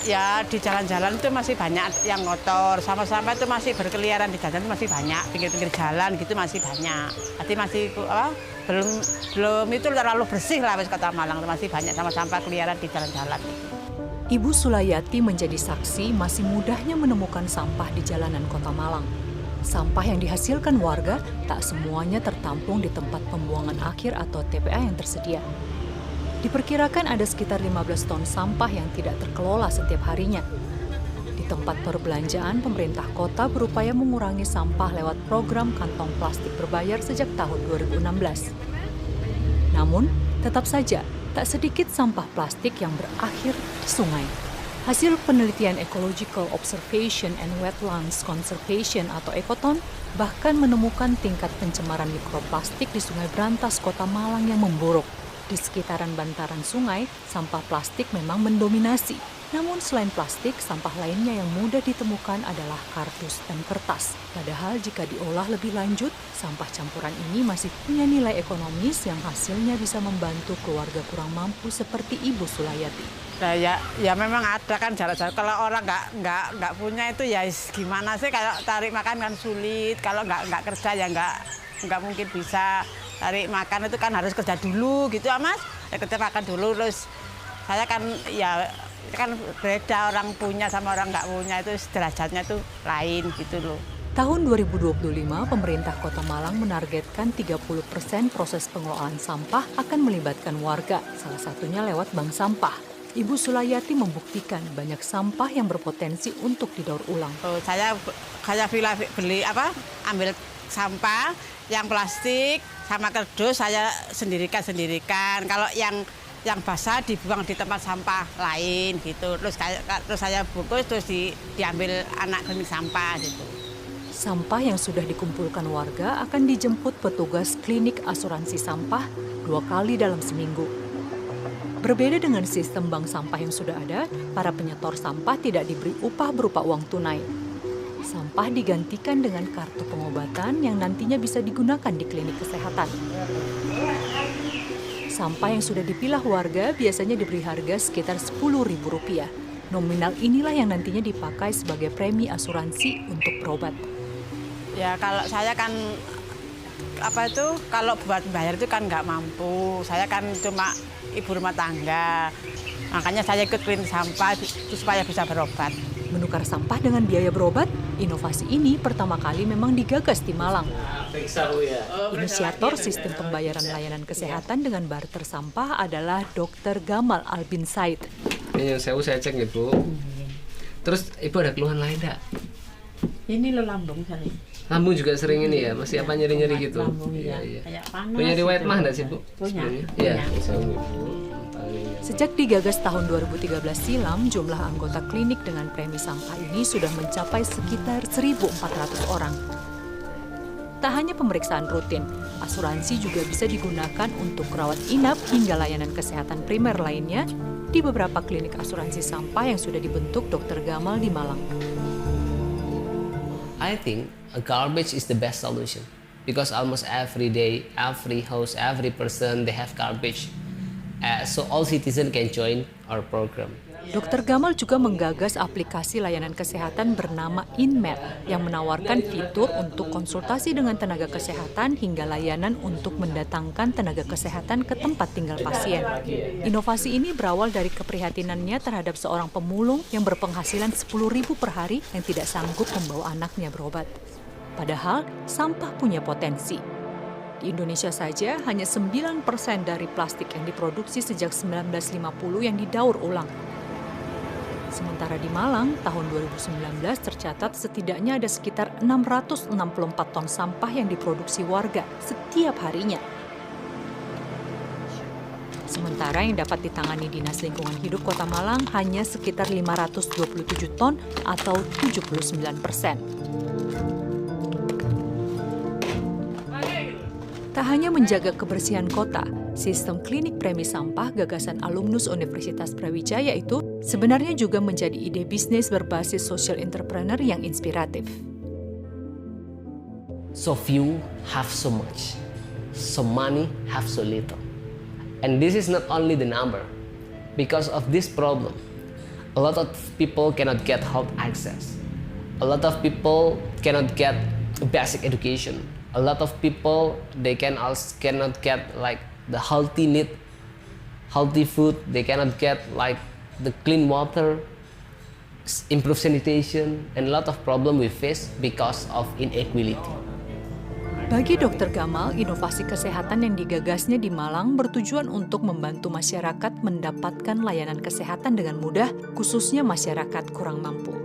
ya di jalan-jalan itu masih banyak yang kotor, sampah-sampah itu masih berkeliaran di jalan itu masih banyak, pinggir-pinggir jalan gitu masih banyak. Jadi masih belum itu terlalu bersih lah Kota Malang, masih banyak sampah-sampah keliaran di jalan-jalan. Ibu Sulayati menjadi saksi masih mudahnya menemukan sampah di jalanan Kota Malang. Sampah yang dihasilkan warga tak semuanya tertampung di tempat pembuangan akhir atau TPA yang tersedia. Diperkirakan ada sekitar 15 ton sampah yang tidak terkelola setiap harinya. Di tempat perbelanjaan, pemerintah kota berupaya mengurangi sampah lewat program kantong plastik berbayar sejak tahun 2016. Namun, tetap saja tak sedikit sampah plastik yang berakhir di sungai. Hasil penelitian Ecological Observation and Wetlands Conservation atau Ekoton bahkan menemukan tingkat pencemaran mikroplastik di Sungai Brantas, Kota Malang yang memburuk. Di sekitaran bantaran sungai, sampah plastik memang mendominasi. Namun selain plastik, sampah lainnya yang mudah ditemukan adalah kardus dan kertas. Padahal jika diolah lebih lanjut, sampah campuran ini masih punya nilai ekonomis yang hasilnya bisa membantu keluarga kurang mampu seperti Ibu Sulayati. Nah, ya memang ada kan jarak-jarak. Kalau orang nggak punya itu ya gimana sih, kalau tarik makan kan sulit. Kalau nggak kerja ya nggak mungkin bisa. Tarik makan itu kan harus kerja dulu gitu ya Mas. Ya, kerja makan dulu, terus saya kan ya kan beda orang punya sama orang nggak punya, itu derajatnya itu lain gitu loh. Tahun 2025, pemerintah Kota Malang menargetkan 30% proses pengelolaan sampah akan melibatkan warga, salah satunya lewat bank sampah. Ibu Sulayati membuktikan banyak sampah yang berpotensi untuk didaur ulang. Saya ambil sampah yang plastik sama kardus saya sendirikan. Kalau yang basah dibuang di tempat sampah lain gitu. Terus saya bungkus terus diambil anak klinik sampah gitu. Sampah yang sudah dikumpulkan warga akan dijemput petugas klinik asuransi sampah 2 kali dalam seminggu. Berbeda dengan sistem bank sampah yang sudah ada, para penyetor sampah tidak diberi upah berupa uang tunai. Sampah digantikan dengan kartu pengobatan yang nantinya bisa digunakan di klinik kesehatan. Sampah yang sudah dipilah warga biasanya diberi harga sekitar Rp10.000. Nominal inilah yang nantinya dipakai sebagai premi asuransi untuk berobat. Ya kalau saya kan kalau buat bayar itu kan nggak mampu. Saya kan cuma ibu rumah tangga. Makanya saya ikut klinik sampah supaya bisa berobat. Menukar sampah dengan biaya berobat, inovasi ini pertama kali memang digagas di Malang. Inisiator sistem pembayaran layanan kesehatan dengan barter sampah adalah Dr. Gamal Albin Said. Ini yang saya cek nih Bu. Terus Ibu ada keluhan lain enggak? Ini lo lambung sering. Lambung juga sering ini ya, masih apa nyeri-nyeri gitu? Lambung iya. Kayak panas. Punya riwayat mah enggak sih Bu? Punya. Iya. Sejak digagas tahun 2013 silam, jumlah anggota klinik dengan premi sampah ini sudah mencapai sekitar 1.400 orang. Tak hanya pemeriksaan rutin, asuransi juga bisa digunakan untuk rawat inap hingga layanan kesehatan primer lainnya di beberapa klinik asuransi sampah yang sudah dibentuk Dr. Gamal di Malang. I think a garbage is the best solution because almost every day, every house, every person they have garbage. So all citizens can join our program. Dr. Gamal juga menggagas aplikasi layanan kesehatan bernama InMed yang menawarkan fitur untuk konsultasi dengan tenaga kesehatan hingga layanan untuk mendatangkan tenaga kesehatan ke tempat tinggal pasien. Inovasi ini berawal dari keprihatinannya terhadap seorang pemulung yang berpenghasilan Rp10.000 per hari yang tidak sanggup membawa anaknya berobat. Padahal sampah punya potensi. Di Indonesia saja hanya 9% dari plastik yang diproduksi sejak 1950 yang didaur ulang. Sementara di Malang, tahun 2019 tercatat setidaknya ada sekitar 664 ton sampah yang diproduksi warga setiap harinya. Sementara yang dapat ditangani Dinas Lingkungan Hidup Kota Malang hanya sekitar 527 ton atau 79%. Tak hanya menjaga kebersihan kota, sistem klinik premi sampah gagasan alumnus Universitas Brawijaya itu sebenarnya juga menjadi ide bisnis berbasis social entrepreneur yang inspiratif. So few have so much, so money have so little. And this is not only the number, because of this problem, a lot of people cannot get health access. A lot of people cannot get basic education. A lot of people they cannot get like the healthy food. They cannot get like the clean water, improve sanitation, and a lot of problem we face because of inequality. Bagi Dr. Gamal, inovasi kesehatan yang digagasnya di Malang bertujuan untuk membantu masyarakat mendapatkan layanan kesehatan dengan mudah, khususnya masyarakat kurang mampu.